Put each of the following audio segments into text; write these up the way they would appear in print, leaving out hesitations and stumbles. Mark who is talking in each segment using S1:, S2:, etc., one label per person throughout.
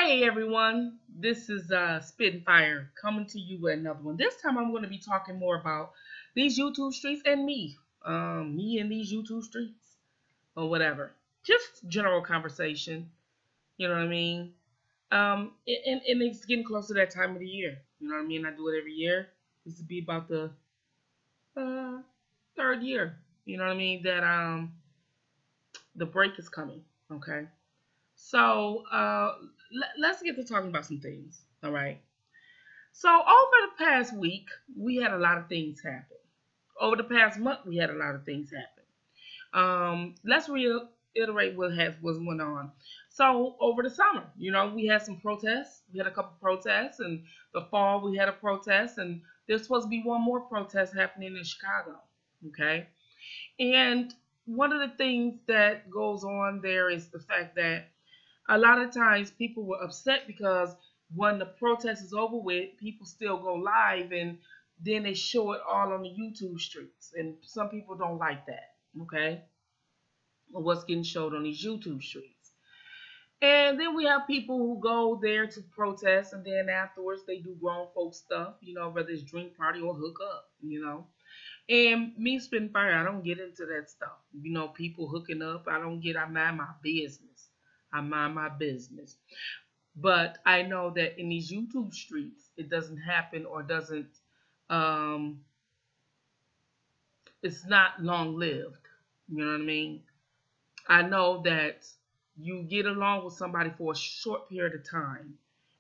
S1: Hey everyone, this is Spittin Fire coming to you with another one. This time I'm going to be talking more about these YouTube streets and me and these YouTube streets or whatever. Just general conversation, you know what I mean? And it's getting close to that time of the year, you know what I mean? I do it every year. This will be about the uh, third year, you know what I mean? That the break is coming, okay? So let's get to talking about some things. All right. So over the past week, we had a lot of things happen. Over the past month, we had a lot of things happen. Let's reiterate what's going on. So over the summer, we had some protests. We had a couple protests, and the fall we had a protest, and there's supposed to be one more protest happening in Chicago. Okay, and one of the things that goes on there is the fact that a lot of times people were upset because when the protest is over with, people still go live and then they show it all on the YouTube streets. And some people don't like that, okay? What's getting showed on these YouTube streets. And then we have people who go there to protest and then afterwards they do grown folk stuff, whether it's drink party or hook up. And me spitting fire, I don't get into that stuff. People hooking up, I mind my business. I mind my business. But I know that in these YouTube streets, it doesn't happen or doesn't, it's not long lived. You know what I mean? I know that you get along with somebody for a short period of time,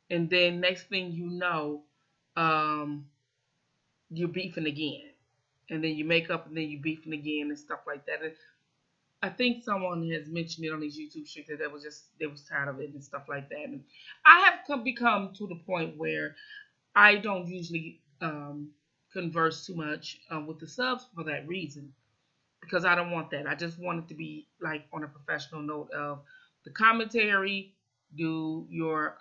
S1: and then next thing you know, you're beefing again. And then you make up and then you beefing again and stuff like that. And I think someone has mentioned it on these YouTube streets that they was tired of it and stuff like that. And I have become to the point where I don't usually converse too much with the subs for that reason, because I don't want that. I just want it to be like on a professional note of the commentary, do your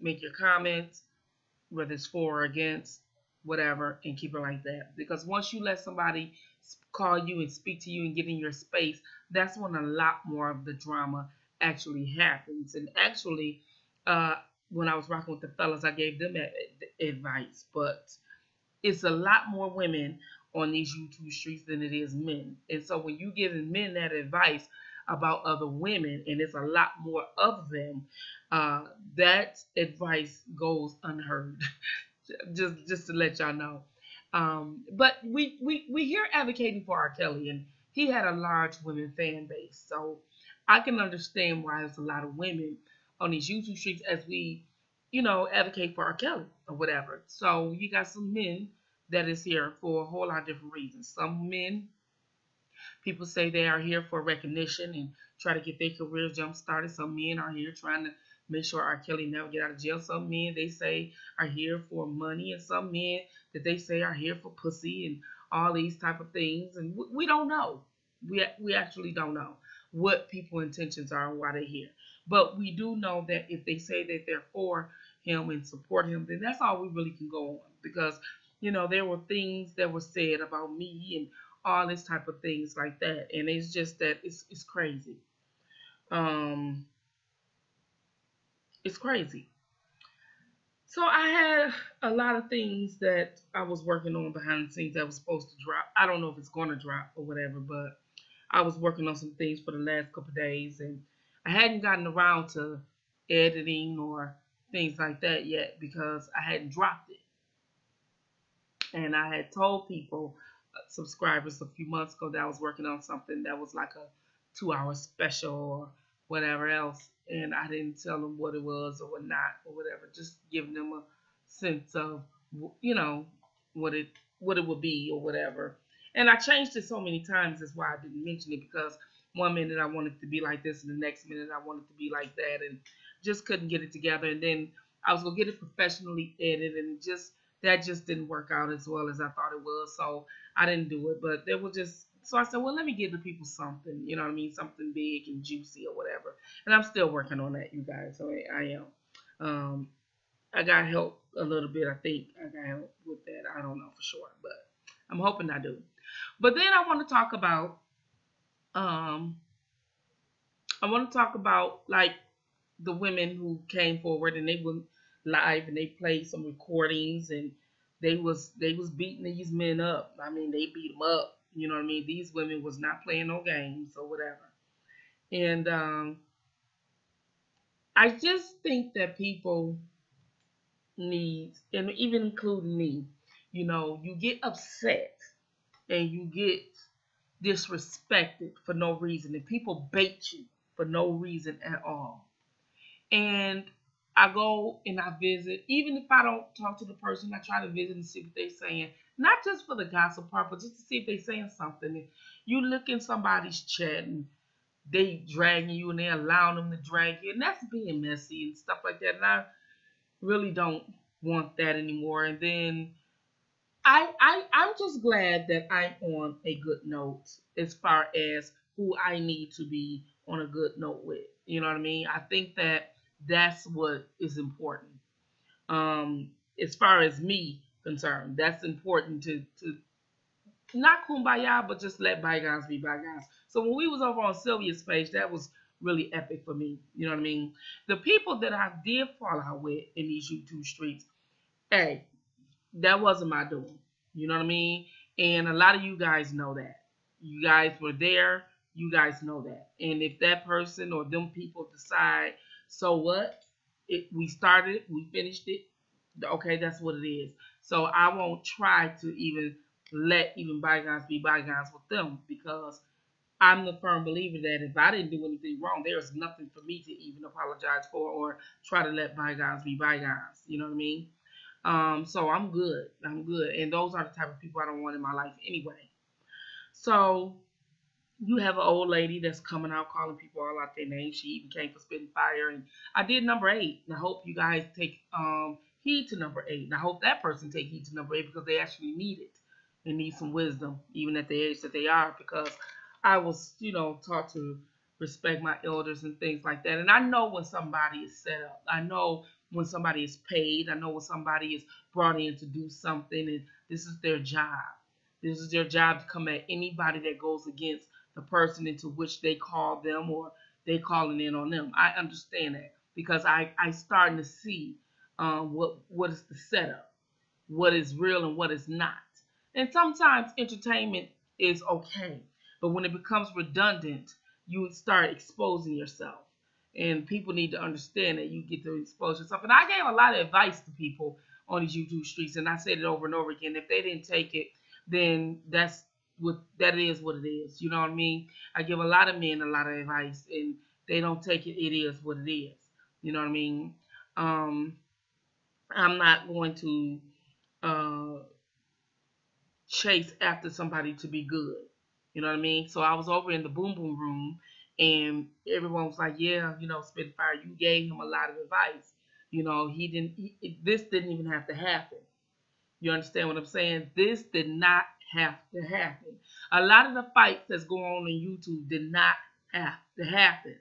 S1: make your comments, whether it's for or against, whatever, and keep it like that. Because once you let somebody call you and speak to you and get in your space, that's when a lot more of the drama actually happens. And actually, when I was rocking with the fellas, I gave them advice, but it's a lot more women on these YouTube streets than it is men. And so when you giving men that advice about other women, and it's a lot more of them, that advice goes unheard. just to let y'all know. But we here advocating for R. Kelly, and he had a large women fan base. So I can understand why there's a lot of women on these YouTube streets as we, advocate for R. Kelly or whatever. So you got some men that is here for a whole lot of different reasons. Some men, people say they are here for recognition and try to get their career jump started. Some men are here trying to make sure R. Kelly never get out of jail. Some men, they say, are here for money, and some men that they say are here for pussy and all these type of things. And we don't know. We actually don't know what people's intentions are and why they're here. But we do know that if they say that they're for him and support him, then that's all we really can go on. Because, there were things that were said about me and all this type of things like that. And it's just that it's crazy. It's crazy. So I had a lot of things that I was working on behind the scenes that was supposed to drop. I don't know if it's going to drop or whatever, but I was working on some things for the last couple of days, and I hadn't gotten around to editing or things like that yet because I hadn't dropped it. And I had told people, subscribers, a few months ago that I was working on something that was like a 2-hour special or whatever else, and I didn't tell them what it was or what not or whatever, just giving them a sense of what it would be or whatever. And I changed it so many times, that's why I didn't mention it, because one minute I wanted it to be like this and the next minute I wanted it to be like that, and just couldn't get it together. And then I was gonna get it professionally edited, and that just didn't work out as well as I thought it was, so I didn't do it. But so I said, well, let me give the people something, you know what I mean, something big and juicy or whatever. And I'm still working on that, you guys. So I am. I got help a little bit. I think I got help with that. I don't know for sure, but I'm hoping I do. But then I want to talk about like the women who came forward and they were live and they played some recordings and they was beating these men up. I mean, they beat them up. You know what I mean? These women was not playing no games or whatever. And I just think that people need, and even including me, you get upset and you get disrespected for no reason, and people bait you for no reason at all. And I go and I visit, even if I don't talk to the person, I try to visit and see what they're saying, not just for the gossip part, but just to see if they're saying something. And you look in somebody's chat and they dragging you and they allowing them to drag you, and that's being messy and stuff like that. And I really don't want that anymore. And then I'm just glad that I'm on a good note as far as who I need to be on a good note with. You know what I mean? I think that that's what is important. As far as me concerned, that's important to not kumbaya, but just let bygones be bygones. So when we was over on Sylvia's page, that was really epic for me. You know what I mean? The people that I did fall out with in these YouTube streets, hey, that wasn't my doing. You know what I mean? And a lot of you guys know that. You guys were there. You guys know that. And if that person or them people decide, so what? We started it, we finished it. Okay, that's what it is. So I won't try to even let even bygones be bygones with them, because I'm the firm believer that if I didn't do anything wrong, there's nothing for me to even apologize for or try to let bygones be bygones. You know what I mean? So I'm good. I'm good. And those are the type of people I don't want in my life anyway. So you have an old lady that's coming out calling people all out their names. She even came for spitting fire. And I did number 8. And I hope you guys take heed to number 8. And I hope that person take heed to number 8, because they actually need it and need some wisdom, even at the age that they are, because I was, taught to respect my elders and things like that. And I know when somebody is set up. I know when somebody is paid. I know when somebody is brought in to do something, and this is their job. This is their job to come at anybody that goes against the person into which they call them or they calling in on them. I understand that, because I starting to see what is the setup, what is real and what is not. And sometimes entertainment is okay, but when it becomes redundant, you start exposing yourself. And people need to understand that you get to expose yourself. And I gave a lot of advice to people on these YouTube streets, and I said it over and over again. If they didn't take it, then that is what it is. You know what I mean? I give a lot of men a lot of advice, and they don't take it. It is what it is. You know what I mean? I'm not going to chase after somebody to be good. You know what I mean? So I was over in the boom boom room, and everyone was like, "Yeah, Spitfire, you gave him a lot of advice. This didn't even have to happen. You understand what I'm saying? This did not have to happen. A lot of the fights that's going on YouTube did not have to happen.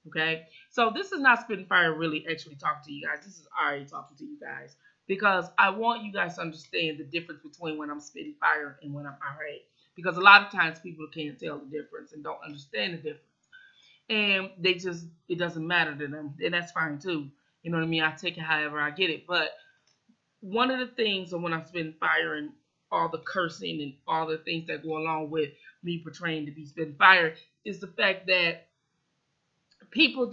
S1: Okay? So this is not Spitting Fire really actually talking to you guys. This is Ari talking to you guys, because I want you guys to understand the difference between when I'm spitting fire and when I'm RA. Because a lot of times people can't tell the difference and don't understand the difference. And it doesn't matter to them. And that's fine too. You know what I mean? I take it however I get it. But one of the things when I'm spitting fire and all the cursing and all the things that go along with me portraying to be spitting fire is the fact that people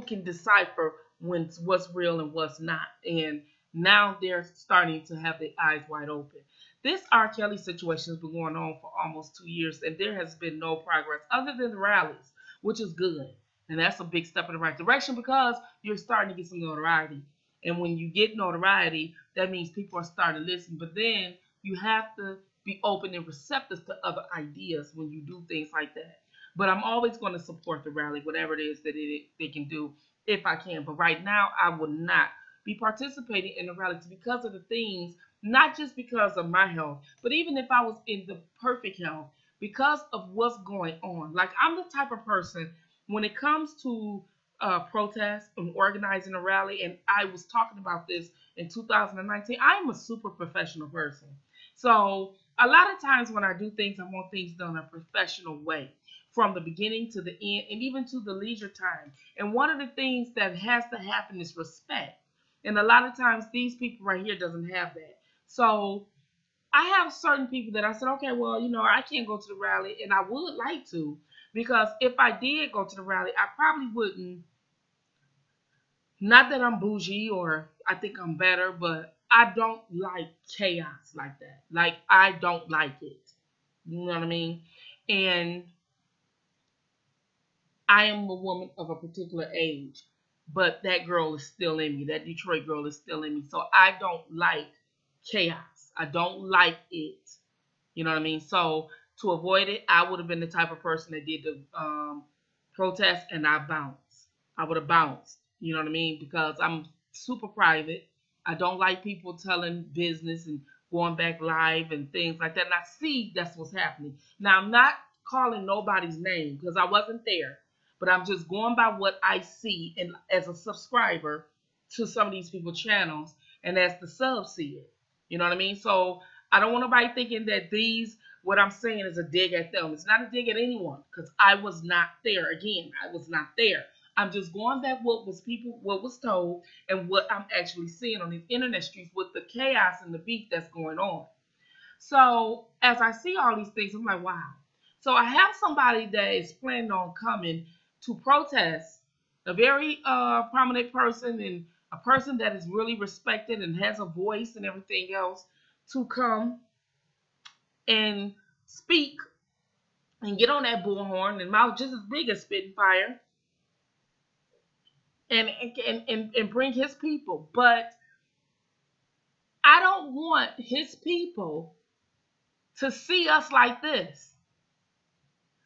S1: can decipher what's real and what's not. And now they're starting to have their eyes wide open. This R. Kelly situation has been going on for almost 2 years, and there has been no progress other than the rallies, which is good. And that's a big step in the right direction, because you're starting to get some notoriety. And when you get notoriety, that means people are starting to listen. But then you have to be open and receptive to other ideas when you do things like that. But I'm always going to support the rally, whatever it is that they can do, if I can. But right now, I will not be participating in the rallies because of the things, not just because of my health, but even if I was in the perfect health, because of what's going on. Like, I'm the type of person, when it comes to protest and organizing a rally, and I was talking about this in 2019, I'm a super professional person. So a lot of times when I do things, I want things done a professional way. from the beginning to the end and even to the leisure time. And one of the things that has to happen is respect. And a lot of times these people right here doesn't have that. So I have certain people that I said, okay, well, I can't go to the rally, and I would like to, because if I did go to the rally, I probably wouldn't. Not that I'm bougie or I think I'm better, but I don't like chaos like that. Like, I don't like it. You know what I mean? And I am a woman of a particular age, but that girl is still in me. That Detroit girl is still in me. So I don't like chaos. I don't like it. You know what I mean? So to avoid it, I would have been the type of person that did the protest and I bounced. I would have bounced. You know what I mean? Because I'm super private. I don't like people telling business and going back live and things like that. And I see that's what's happening. Now, I'm not calling nobody's name because I wasn't there. But I'm just going by what I see and as a subscriber to some of these people's channels and as the subs see it. You know what I mean? So I don't want nobody thinking that what I'm saying is a dig at them. It's not a dig at anyone because I was not there. Again, I was not there. I'm just going back what was told and what I'm actually seeing on these internet streets with the chaos and the beef that's going on. So as I see all these things, I'm like, wow. So I have somebody that is planning on coming to protest, a very prominent person and a person that is really respected and has a voice and everything else, to come and speak and get on that bullhorn and mouth just as big as Spittin' Fire and bring his people. But I don't want his people to see us like this.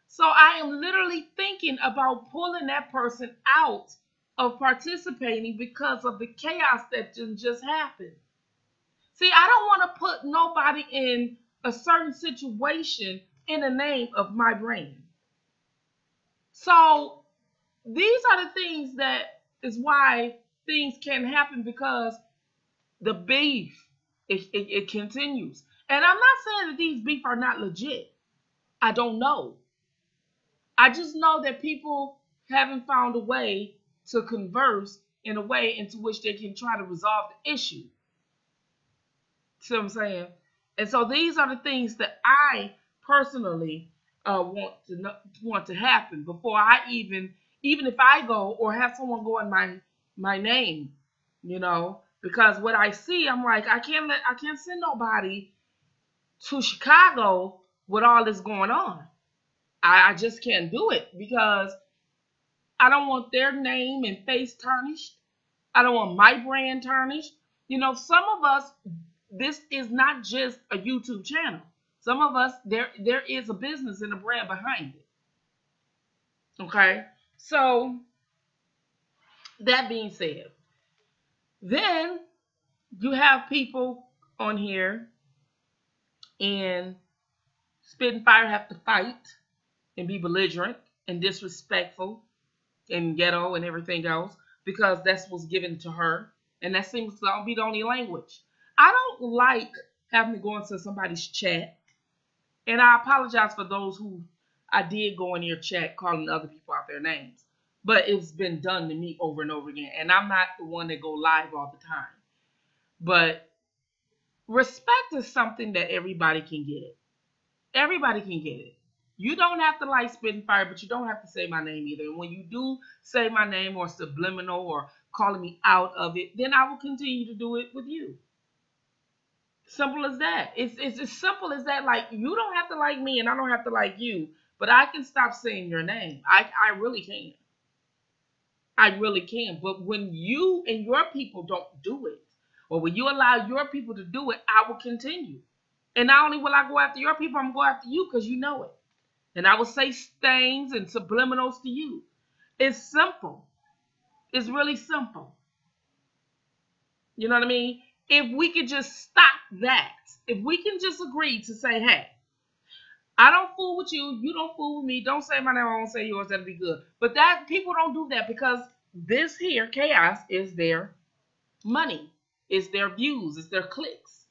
S1: So I am literally thinking about pulling that person out of participating because of the chaos that just happened. See, I don't want to put nobody in a certain situation in the name of my brand. So these are the things that is why things can happen, because the beef, it continues. And I'm not saying that these beef are not legit. I don't know. I just know that people haven't found a way to converse in a way into which they can try to resolve the issue. See what I'm saying? And so these are the things that I personally want to happen before I even if I go or have someone go in my name, because what I see, I'm like, I can't send nobody to Chicago with all this going on. I just can't do it because I don't want their name and face tarnished. I don't want my brand tarnished. Some of us, this is not just a YouTube channel. Some of us, there is a business and a brand behind it. Okay? So, that being said, then you have people on here and Spittin' Fire have to fight and be belligerent and disrespectful and ghetto and everything else because that's what's given to her. And that seems to be the only language. I don't like having to go into somebody's chat. And I apologize for those who I did go in your chat calling other people out their names. But it's been done to me over and over again. And I'm not the one that go live all the time. But respect is something that everybody can get. Everybody can get it. You don't have to like Spittin' Fire, but you don't have to say my name either. And when you do say my name or subliminal or calling me out of it, then I will continue to do it with you. Simple as that. It's as simple as that. Like, you don't have to like me and I don't have to like you, but I can stop saying your name. I really can. I really can. But when you and your people don't do it, or when you allow your people to do it, I will continue. And not only will I go after your people, I'm going to go after you because you know it. And I will say things and subliminals to you. It's simple. It's really simple. You know what I mean? If we could just stop that, if we can just agree to say, hey, I don't fool with you, you don't fool with me, don't say my name, I won't say yours, that'll be good. But that people don't do that because this here, chaos, is their money, it's their views, it's their clicks.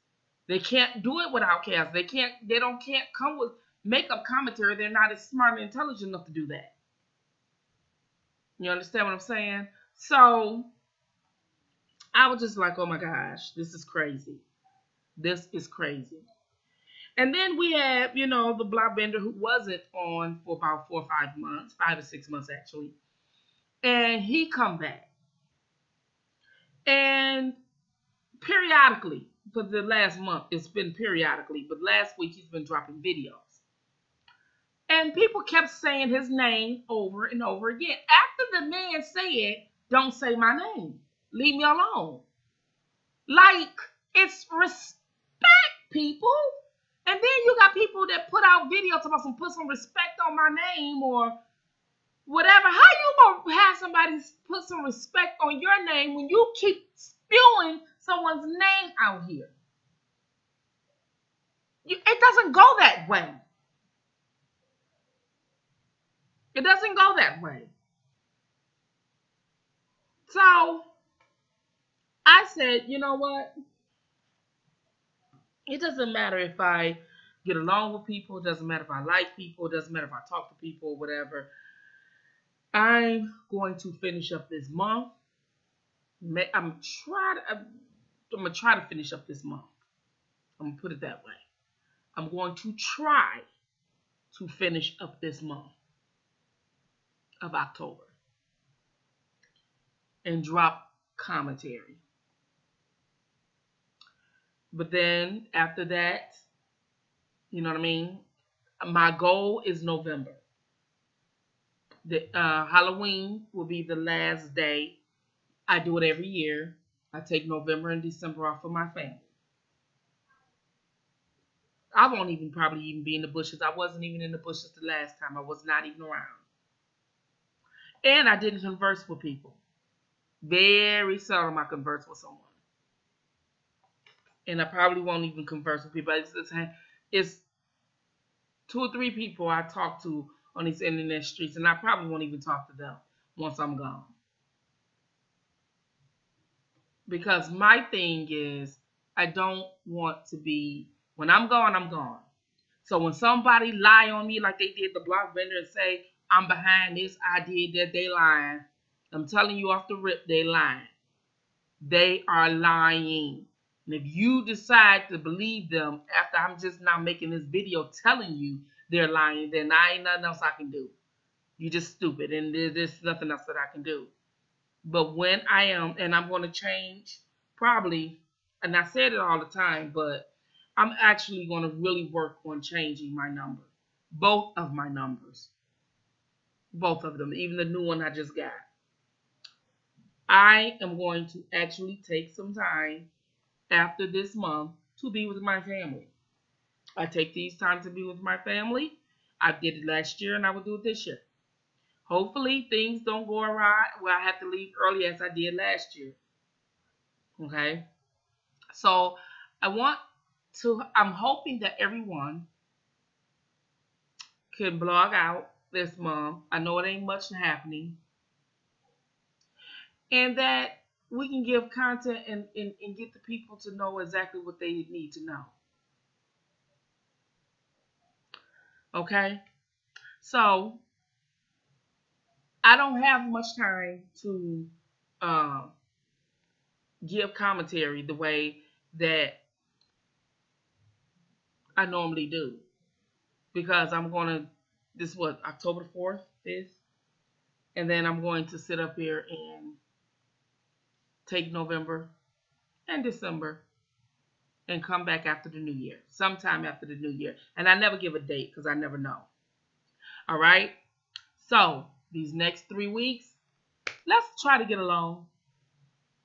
S1: They can't do it without chaos. They can't come with make up commentary, they're not as smart and intelligent enough to do that. You understand what I'm saying? So I was just like, oh my gosh, this is crazy. This is crazy. And then we have, the blockbender who wasn't on for about 4 or 5 months, 5 or 6 months actually. And he come back. And periodically, for the last month, it's been periodically, but last week he's been dropping videos. And people kept saying his name over and over again. After the man said, don't say my name. Leave me alone. Like, it's respect, people. And then you got people that put out videos about some put some respect on my name or whatever. How you gonna have somebody put some respect on your name when you keep spewing someone's name out here? It doesn't go that way. It doesn't go that way. So I said, you know what? It doesn't matter if I get along with people. It doesn't matter if I like people. It doesn't matter if I talk to people or whatever. I'm going to finish up this month. I'm going to try to finish up this month. I'm going to put it that way. I'm going to try to finish up this month of October and drop commentary. But then after that, you know what I mean? My goal is November. The Halloween will be the last day. I do it every year. I take November and December off for my family. I won't even probably even be in the bushes. I wasn't even in the bushes the last time. I was not even around. And I didn't converse with people. Very seldom I converse with someone. And I probably won't even converse with people. It's 2 or 3 people I talk to on these internet streets, and I probably won't even talk to them once I'm gone. Because my thing is, I don't want to be, when I'm gone, I'm gone. So when somebody lie on me like they did the block vendor and say, I'm behind this, I did that, they lying. I'm telling you off the rip, they lying. They are lying. And if you decide to believe them after I'm just now making this video telling you they're lying, then I ain't nothing else I can do. You're just stupid, and there's nothing else that I can do. But when I am, and I'm going to change, probably, and I said it all the time, but I'm actually going to really work on changing my number. Both of my numbers. Both of them, even the new one I just got. I am going to actually take some time after this month to be with my family. I take these times to be with my family. I did it last year and I will do it this year. Hopefully things don't go awry where I have to leave early as I did last year. Okay? So I'm hoping that everyone can blog out this month. I know it ain't much happening. And that we can give content and get the people to know exactly what they need to know. Okay? So, I don't have much time to give commentary the way that I normally do. Because I'm going to, this is what, October 4th is? And then I'm going to sit up here and take November and December and come back after the new year. Sometime after the new year. And I never give a date because I never know. All right? So, these next 3 weeks, let's try to get along.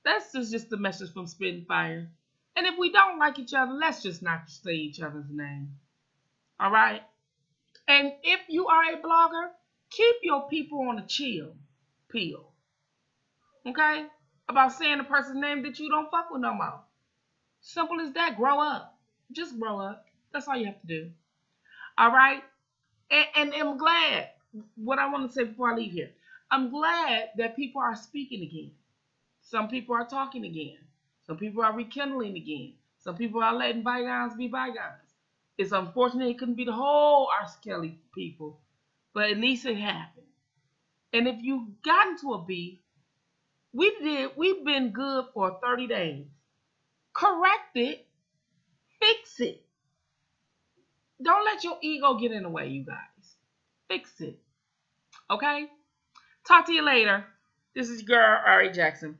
S1: That's just the message from Spittin' Fire. And if we don't like each other, let's just not say each other's name. All right? And if you are a blogger, keep your people on a chill pill. Okay? About saying a person's name that you don't fuck with no more. Simple as that. Grow up. Just grow up. That's all you have to do. All right? And I'm glad, what I want to say before I leave here, I'm glad that people are speaking again. Some people are talking again. Some people are rekindling again. Some people are letting bygones be bygones. It's unfortunate it couldn't be the whole R. Kelly people, but at least it happened. And if you got into a beef, we've been good for 30 days. Correct it, fix it. Don't let your ego get in the way, you guys. Fix it. Okay? Talk to you later. This is your girl, Ari Jackson.